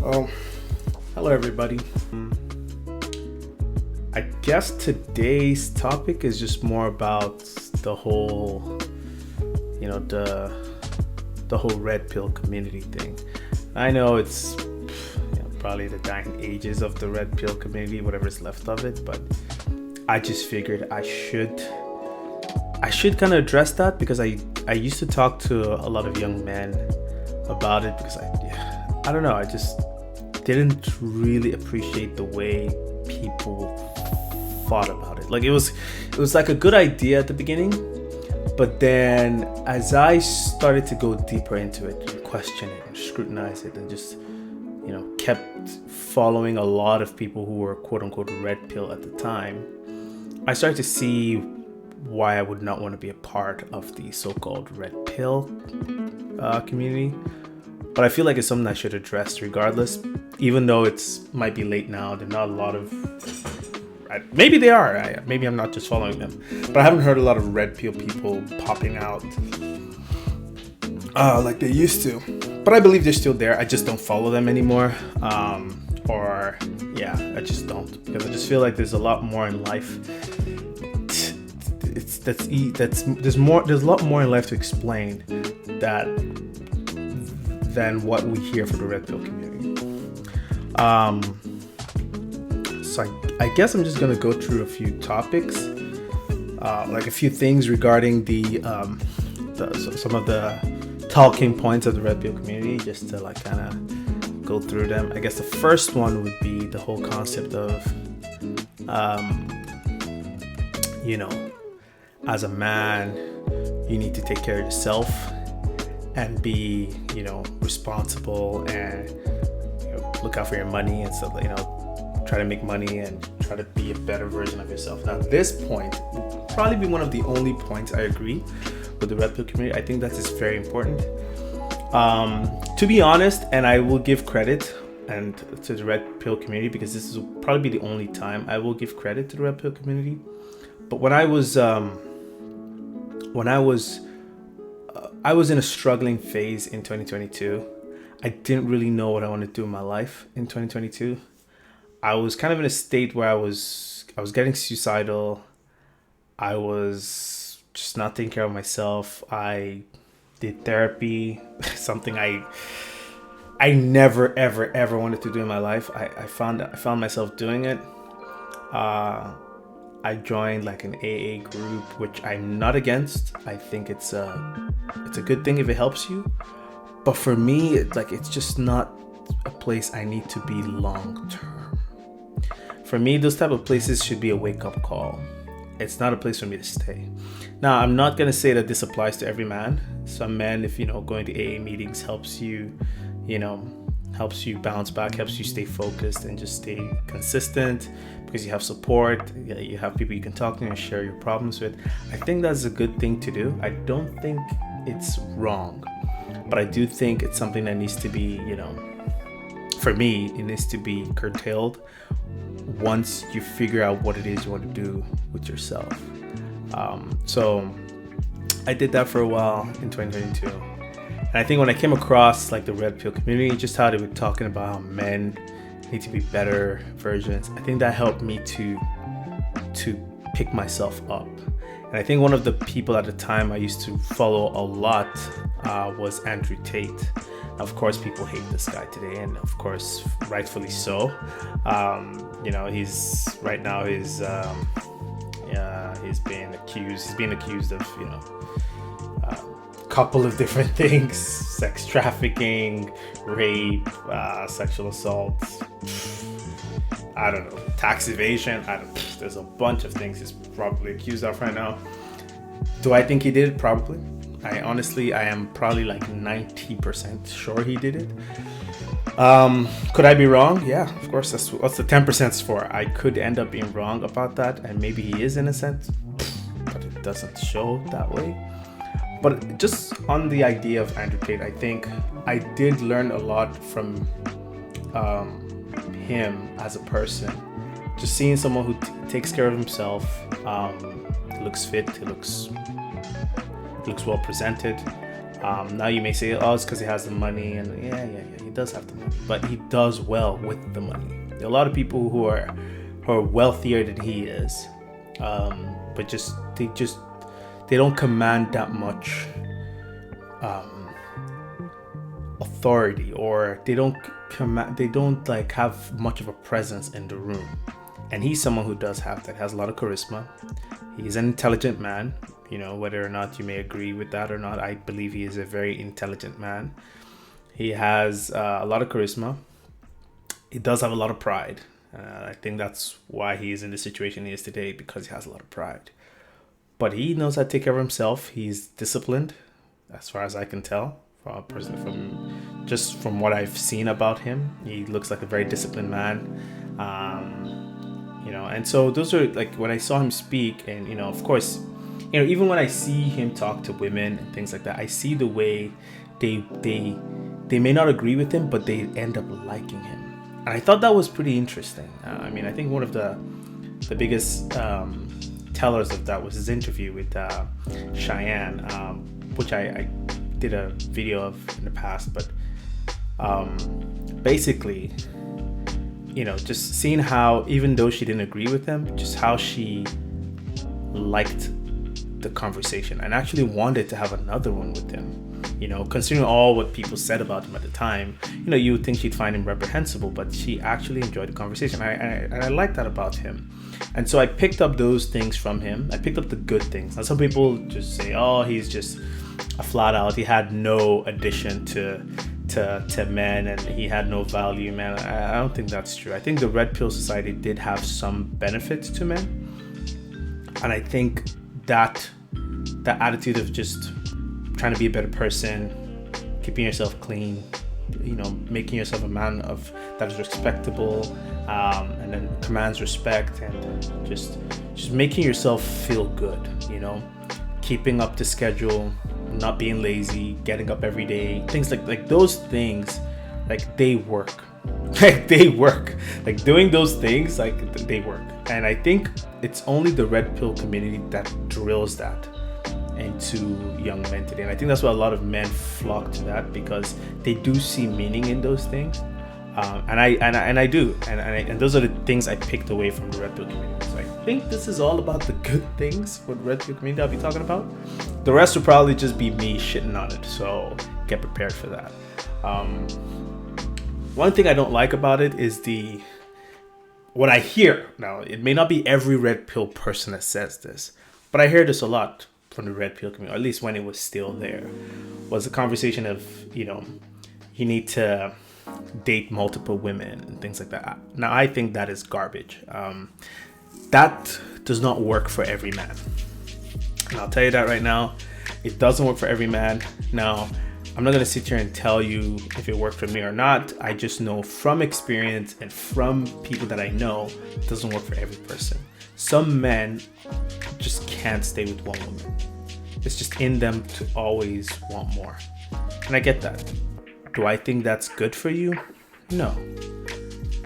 Oh, hello everybody. I guess today's topic is just more about the whole, the whole red pill community thing. I know it's probably the dying ages of the red pill community, whatever's left of it, but I just figured I should kind of address that because I used to talk to a lot of young men about it because I don't know, I just didn't really appreciate the way people thought about it. Like it was like a good idea at the beginning, but then as I started to go deeper into it and question it and scrutinize it and just kept following a lot of people who were quote unquote red pill at the time, I started to see why I would not want to be a part of the so-called red pill community. But I feel like it's something I should address regardless, even though it's might be late now. There's not a lot of, maybe they are. Maybe I'm not just following them, but I haven't heard a lot of red pill people popping out like they used to. But I believe they're still there. I just don't follow them anymore, I just don't, because I just feel like there's a lot more in life. There's a lot more in life to explain than what we hear from the red pill community. So I guess I'm just gonna go through a few topics, like a few things regarding some of the talking points of the red pill community, just to like kind of go through them. I guess the first one would be the whole concept of, as a man, you need to take care of yourself and be, responsible and look out for your money and stuff. Try to make money and try to be a better version of yourself. Now, this point will probably be one of the only points I agree with the red pill community. I think that is very important. To be honest, and I will give credit and to the red pill community because this will probably be the only time I will give credit to the red pill community. But when I was in a struggling phase in 2022. I didn't really know what I wanted to do in my life in 2022. I was kind of in a state where I was getting suicidal. I was just not taking care of myself. I did therapy, something I never ever wanted to do in my life. I found myself doing it. I joined like an AA group, which I'm not against. I think it's a good thing if it helps you. But for me, it's just not a place I need to be long term. For me, those type of places should be a wake-up call. It's not a place for me to stay. Now, I'm not going to say that this applies to every man. Some men, if going to AA meetings helps you bounce back, helps you stay focused and just stay consistent because you have support, you have people you can talk to and share your problems with. I think that's a good thing to do. I don't think it's wrong, but I do think it's something that needs to be, for me, it needs to be curtailed once you figure out what it is you want to do with yourself. So I did that for a while in 2022. And I think when I came across like the red pill community, just how they were talking about how men need to be better versions, I think that helped me to pick myself up. And I think one of the people at the time I used to follow a lot was Andrew Tate. Of course, people hate this guy today, and of course, rightfully so. He's right now he's being accused of couple of different things: sex trafficking, rape, sexual assault, I don't know, tax evasion. There's a bunch of things he's probably accused of right now. Do I think he did it? Probably. I am probably like 90% sure he did it. Could I be wrong? Yeah, of course. That's what's the 10% for. I could end up being wrong about that, and maybe he is innocent, but it doesn't show that way. But just on the idea of Andrew Tate, I think I did learn a lot from him as a person. Just seeing someone who takes care of himself, looks fit, he looks well presented, Now you may say, oh, it's because he has the money, and yeah, he does have the money, but he does well with the money. There are a lot of people who are wealthier than he is, but they don't command that much authority, or they don't like have much of a presence in the room. And he's someone who does have that, has a lot of charisma. He's an intelligent man, whether or not you may agree with that or not. I believe he is a very intelligent man. He has a lot of charisma. He does have a lot of pride. I think that's why he is in the situation he is today, because he has a lot of pride. But he knows how to take care of himself. He's disciplined, as far as I can tell, from what I've seen about him. He looks like a very disciplined man. And so those are like when I saw him speak, and of course, even when I see him talk to women and things like that, I see the way they may not agree with him, but they end up liking him. And I thought that was pretty interesting. I think one of the biggest tellers of that was his interview with Cheyenne, which I did a video of in the past. But basically, just seeing how, even though she didn't agree with him, just how she liked the conversation and actually wanted to have another one with him. Considering all what people said about him at the time, you would think she'd find him reprehensible, but she actually enjoyed the conversation. I like that about him. And so I picked up those things from him. I picked up the good things. Now, some people just say, oh, he's just a flat out, he had no addition to men, and he had no value, man. I don't think that's true. I think the Red Pill Society did have some benefits to men. And I think that attitude of just trying to be a better person, keeping yourself clean, making yourself a man that is respectable, and then commands respect, and just making yourself feel good, keeping up the schedule, not being lazy, getting up every day, things like those things, like they work. They work. Like doing those things, like they work. And I think it's only the Red Pill community that drills that into young men today. And I think that's why a lot of men flock to that, because they do see meaning in those things. And I do. And those are the things I picked away from the Red Pill community. So I think this is all about the good things for the Red Pill community I'll be talking about. The rest will probably just be me shitting on it. So get prepared for that. One thing I don't like about it is what I hear. Now, it may not be every Red Pill person that says this, but I hear this a lot from the Red Pill community, or at least when it was still there, was a conversation of, you need to date multiple women and things like that. Now, I think that is garbage. That does not work for every man. And I'll tell you that right now. It doesn't work for every man. Now, I'm not going to sit here and tell you if it worked for me or not. I just know from experience and from people that I know, it doesn't work for every person. Some men just can't stay with one woman. It's just in them to always want more. And I get that. Do I think that's good for you? No.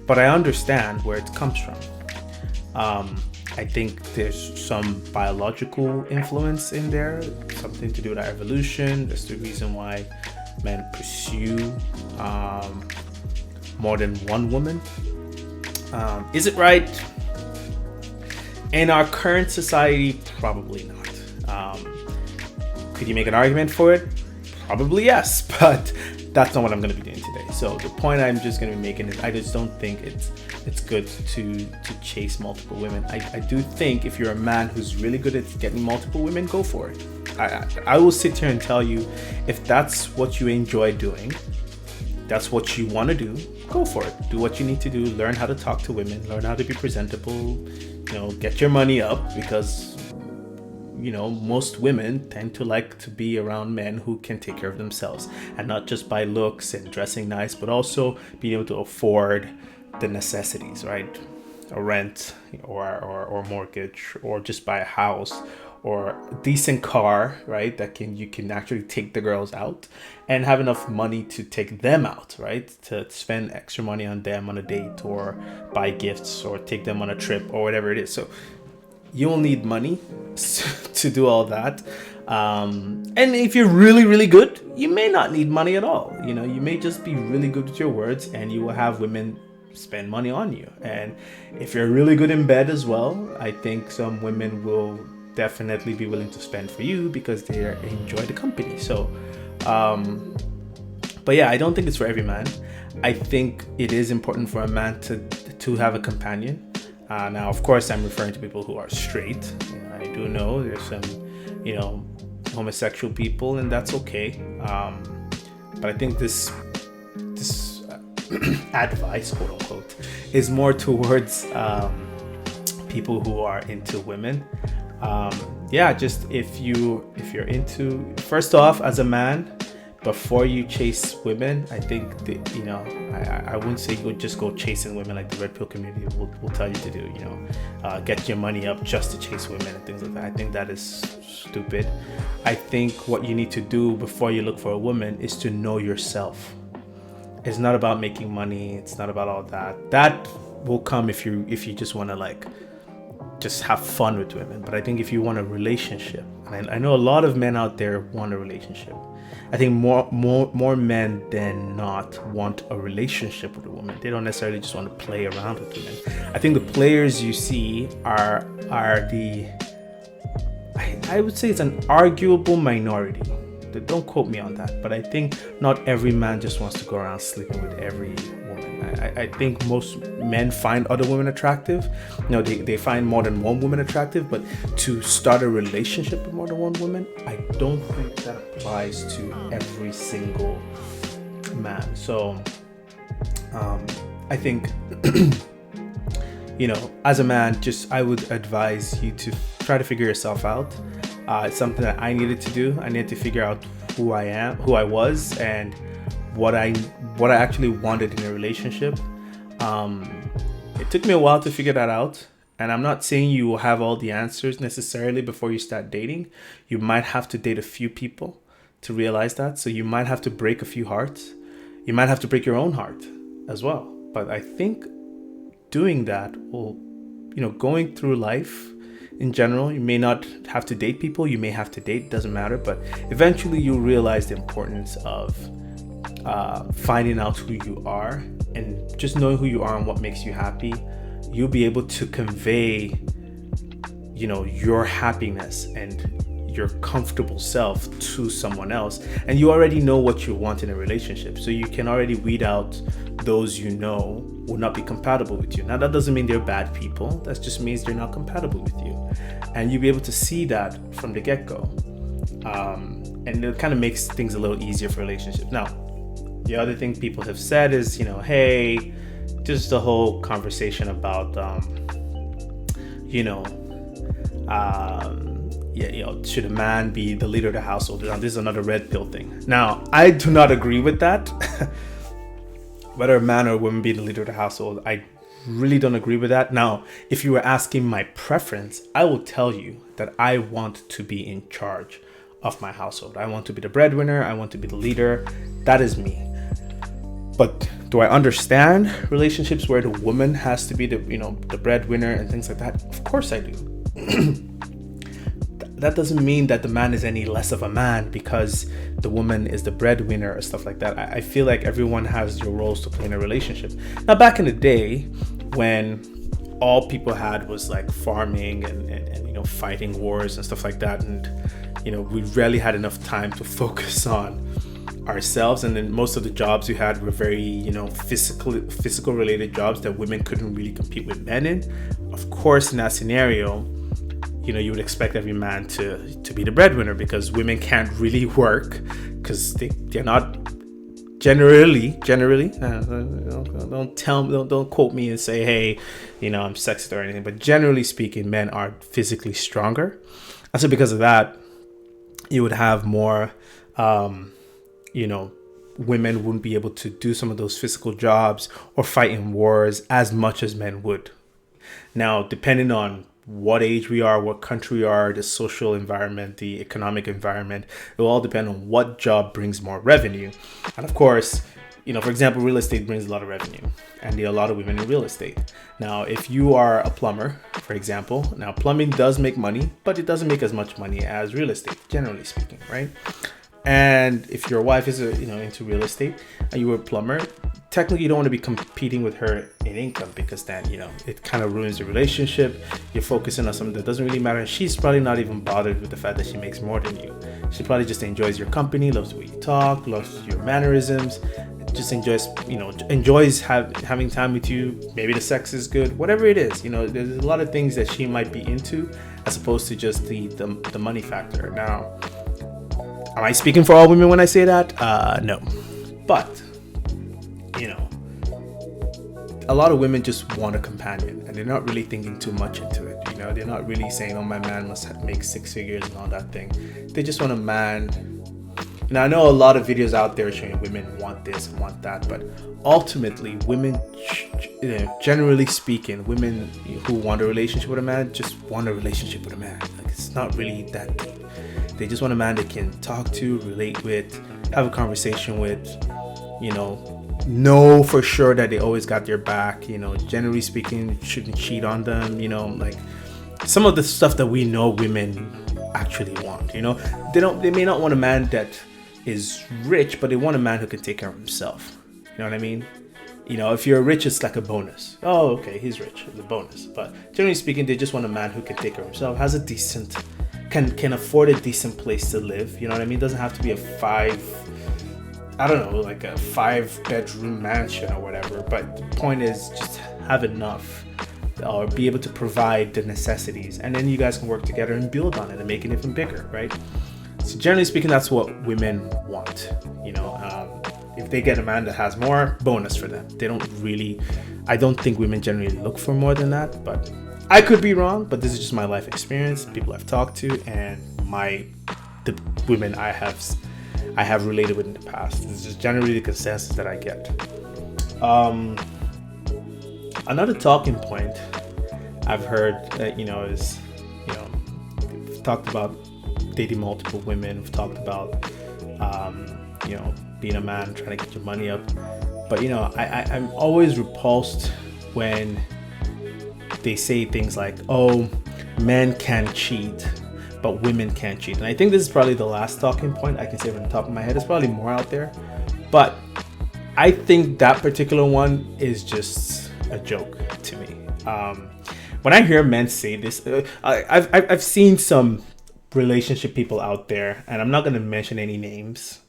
But I understand where it comes from. I think there's some biological influence in there, something to do with our evolution. That's the reason why men pursue more than one woman. Is it right? In our current society, probably not. Could you make an argument for it? Probably yes, but that's not what I'm going to be doing today. So the point I'm just going to be making is I just don't think it's good to chase multiple women. I do think if you're a man who's really good at getting multiple women, go for it. I will sit here and tell you, if that's what you enjoy doing, that's what you want to do, go for it. Do what you need to do. Learn how to talk to women. Learn how to be presentable. Get your money up, because most women tend to like to be around men who can take care of themselves, and not just by looks and dressing nice, but also being able to afford the necessities, right? A rent or mortgage, or just buy a house or a decent car, right? You can actually take the girls out and have enough money to take them out, right? To spend extra money on them on a date, or buy gifts, or take them on a trip, or whatever it is. So you'll need money to do all that. And if you're really, really good, you may not need money at all. You may just be really good with your words, and you will have women spend money on you. And if you're really good in bed as well, I think some women will definitely be willing to spend for you because they enjoy the company. So, but yeah, I don't think it's for every man. I think it is important for a man to have a companion. Now, of course, I'm referring to people who are straight. I do know there's some, homosexual people, and that's okay. But I think this advice, quote unquote, is more towards people who are into women. Just if you're into, first off, as a man, before you chase women, I think that, I wouldn't say you would just go chasing women like the Red Pill community will tell you to do, get your money up just to chase women and things like that. I think that is stupid. I think what you need to do before you look for a woman is to know yourself. It's not about making money. It's not about all that. That will come if you just want to just have fun with women. But I think if you want a relationship, and I know a lot of men out there want a relationship. I think more men than not want a relationship with a woman. They don't necessarily just want to play around with women. I think the players you see are the, I would say it's an arguable minority. Don't quote me on that, but I think not every man just wants to go around sleeping with every woman. I think most men find other women attractive. They find more than one woman attractive, but to start a relationship with more than one woman, I don't think that applies to every single man. So I think as a man, I would advise you to try to figure yourself out. It's something that I needed to do. I needed to figure out who I am, who I was, and what I actually wanted in a relationship. It took me a while to figure that out, and I'm not saying you will have all the answers necessarily before you start dating. You might have to date a few people to realize that. So you might have to break a few hearts. You might have to break your own heart as well. But I think doing that will, going through life in general, you may not have to date people, you may have to date, doesn't matter, but eventually you'll realize the importance of finding out who you are, and just knowing who you are and what makes you happy. You'll be able to convey, your happiness and your comfortable self to someone else, and you already know what you want in a relationship, so you can already weed out those will not be compatible with you. Now, that doesn't mean they're bad people. That just means they're not compatible with you, and you'll be able to see that from the get-go, and it kind of makes things a little easier for relationships. Now, the other thing people have said is, hey, just the whole conversation about should a man be the leader of the household? Now, this is another red pill thing. Now, I do not agree with that. Whether a man or a woman be the leader of the household, I really don't agree with that. Now, if you were asking my preference, I will tell you that I want to be in charge of my household. I want to be the breadwinner. I want to be the leader. That is me. But do I understand relationships where the woman has to be the breadwinner and things like that? Of course I do. That doesn't mean that the man is any less of a man because the woman is the breadwinner or stuff like that. I feel like everyone has their roles to play in a relationship. Now, back in the day when all people had was like farming and fighting wars and stuff like that, and we rarely had enough time to focus on ourselves, and then most of the jobs we had were very physical related jobs that women couldn't really compete with men in. Of course, in that scenario, you would expect every man to be the breadwinner because women can't really work because they're not generally. Don't quote me and say, hey, I'm sexist or anything. But generally speaking, men are physically stronger, and so because of that, you would have more, women wouldn't be able to do some of those physical jobs or fight in wars as much as men would. Now, depending on what age we are, what country we are, the social environment, the economic environment, it will all depend on what job brings more revenue. And of course, for example, real estate brings a lot of revenue, and there are a lot of women in real estate. Now, if you are a plumber, for example, now plumbing does make money, but it doesn't make as much money as real estate, generally speaking, right? And if your wife is into real estate and you were a plumber, technically you don't want to be competing with her in income, because then it kind of ruins the relationship. You're focusing on something that doesn't really matter. She's probably not even bothered with the fact that she makes more than you. She probably just enjoys your company, loves the way you talk, loves your mannerisms, just enjoys having time with you. Maybe the sex is good, whatever it is. There's a lot of things that she might be into, as opposed to just the money factor. Now, am I speaking for all women when I say that? No. But, a lot of women just want a companion, and they're not really thinking too much into it. They're not really saying, oh, my man must make 6 figures and all that thing. They just want a man. Now, I know a lot of videos out there showing women want this and want that, but ultimately, women, generally speaking, women who want a relationship with a man just want a relationship with a man. Like, it's not really that deep. They just want a man they can talk to, relate with, have a conversation with, know for sure that they always got their back. Generally speaking, shouldn't cheat on them. Like some of the stuff that we know women actually want. They may not want a man that is rich, but they want a man who can take care of himself. You know what I mean? If you're rich, it's like a bonus. Oh, okay, he's rich, it's a bonus. But generally speaking, they just want a man who can take care of himself, has a decent, can afford a decent place to live. You know what I mean? It doesn't have to be a 5-bedroom mansion or whatever. But the point is, just have enough, or be able to provide the necessities, and then you guys can work together and build on it and make it even bigger, right? So generally speaking, that's what women want. If they get a man that has more, bonus for them. I don't think women generally look for more than that, but I could be wrong. But this is just my life experience, people I've talked to, and the women I have related with in the past. This is generally the consensus that I get. Another talking point I've heard, is, we've talked about dating multiple women. We've talked about, being a man, trying to get your money up. But, I'm always repulsed when they say things like, oh, men can cheat, but women can't cheat. And I think this is probably the last talking point I can say from the top of my head. There's probably more out there, but I think that particular one is just a joke to me. When I hear men say this, I've seen some relationship people out there, and I'm not going to mention any names.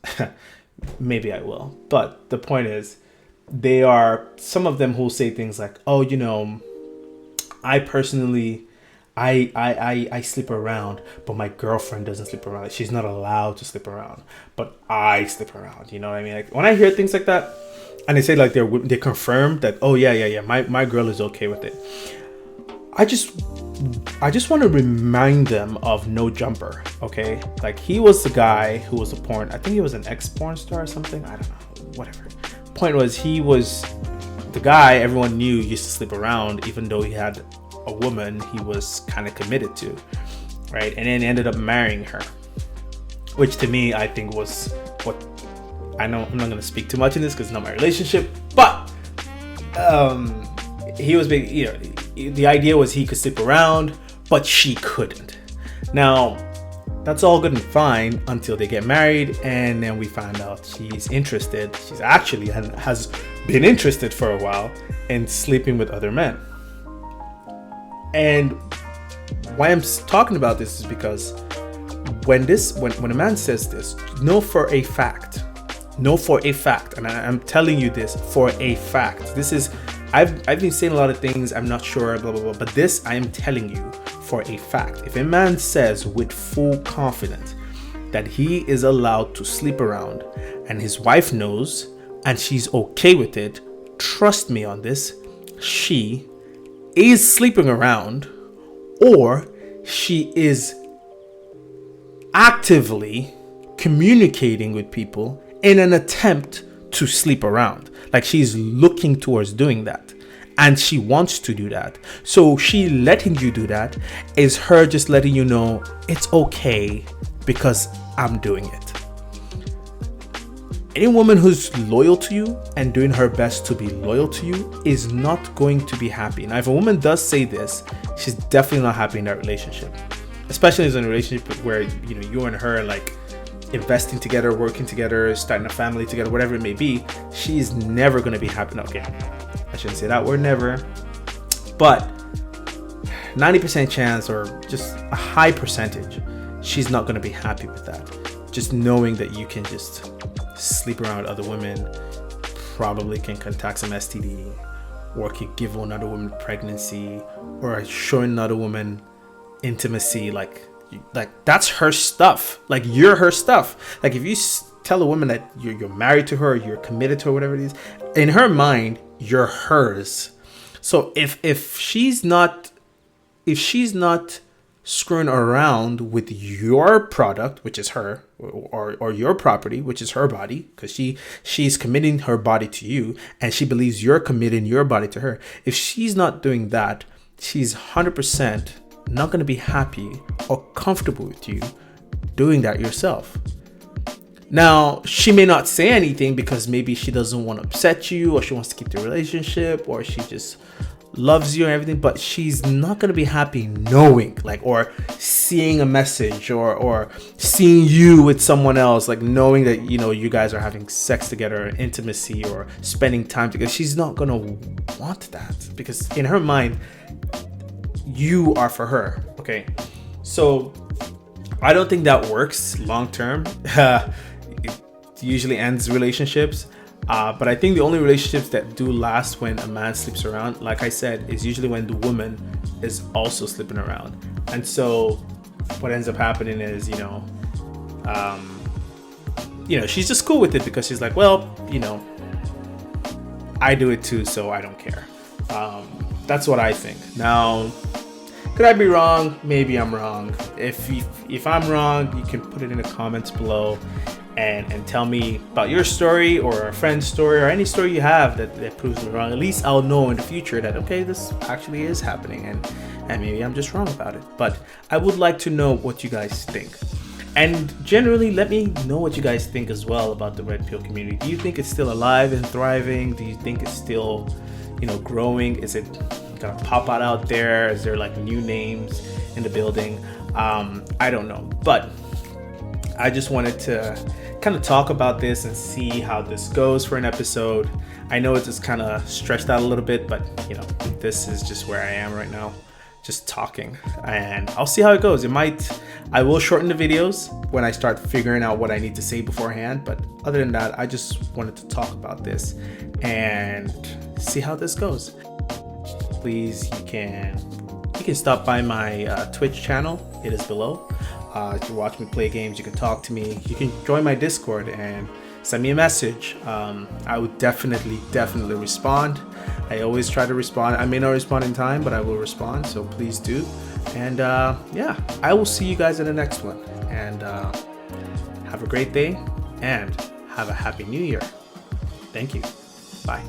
Maybe I will, but the point is, they are some of them who say things like, oh, I personally, I sleep around, but my girlfriend doesn't sleep around. She's not allowed to sleep around, but I sleep around. You know what I mean? Like, when I hear things like that, and they say like they confirm that, oh yeah, my girl is okay with it. I just want to remind them of No Jumper. Okay, like, he was the guy who was I think he was an ex-porn star or something. I don't know. Whatever. Point was, he was the guy everyone knew used to sleep around, even though he had a woman he was kind of committed to, right? And then he ended up marrying her, which to me, I think was what, I know I'm not going to speak too much in this because it's not my relationship, but he was big. The idea was he could sleep around, but she couldn't. Now, that's all good and fine until they get married, and then we find out she's interested. She's actually has been interested for a while in sleeping with other men. And why I'm talking about this is because when a man says this, know for a fact, and I'm telling you this for a fact. This is, I've been saying a lot of things, I'm not sure, blah, blah, blah, but this I am telling you for a fact. If a man says with full confidence that he is allowed to sleep around and his wife knows and she's okay with it, trust me on this, she is sleeping around, or she is actively communicating with people in an attempt to sleep around. Like, she's looking towards doing that, and she wants to do that. So she letting you do that is her just letting you know it's okay because I'm doing it. Any woman who's loyal to you and doing her best to be loyal to you is not going to be happy. Now, if a woman does say this, she's definitely not happy in that relationship. Especially in a relationship where, you know, you and her are like investing together, working together, starting a family together, whatever it may be. She's never going to be happy. No, okay, I shouldn't say that word never, but 90% chance, or just a high percentage, she's not going to be happy with that. Just knowing that you can just sleep around with other women, probably can contact some STD, or can give another woman pregnancy, or showing another woman intimacy, like that's her stuff. Like, you're her stuff. Like, if you tell a woman that you're married to her, you're committed to her, whatever it is, in her mind, you're hers. So if she's not screwing around with your product, which is her, or your property, which is her body, because she's committing her body to you, and she believes you're committing your body to her. If she's not doing that, she's 100% not going to be happy or comfortable with you doing that yourself. Now, she may not say anything because maybe she doesn't want to upset you, or she wants to keep the relationship, or she just loves you and everything, but she's not going to be happy knowing, like, or seeing a message, or seeing you with someone else, like knowing that, you know, you guys are having sex together, intimacy, or spending time together. She's not going to want that, because in her mind, you are for her. Okay, so I don't think that works long term. It usually ends relationships. But I think the only relationships that do last when a man sleeps around, like I said, is usually when the woman is also sleeping around. And so what ends up happening is, she's just cool with it, because she's like, well, I do it too, so I don't care. That's what I think. Now, could I be wrong? Maybe I'm wrong. If I'm wrong, you can put it in the comments below. And tell me about your story, or a friend's story, or any story you have that proves me wrong. At least I'll know in the future that, okay, this actually is happening, and maybe I'm just wrong about it. But I would like to know what you guys think. And generally, let me know what you guys think as well about the Red Pill community. Do you think it's still alive and thriving? Do you think it's still, growing? Is it gonna pop out there? Is there like new names in the building? I don't know, but I just wanted to kind of talk about this and see how this goes for an episode. I know it's just kind of stretched out a little bit, but this is just where I am right now, just talking, and I'll see how it goes. I will shorten the videos when I start figuring out what I need to say beforehand, but other than that, I just wanted to talk about this and see how this goes. Please, you can stop by my Twitch channel. It is below. If you watch me play games, you can talk to me. You can join my Discord and send me a message. I would definitely respond. I always try to respond. I may not respond in time, but I will respond. So please do. And I will see you guys in the next one. And have a great day, and have a happy new year. Thank you. Bye.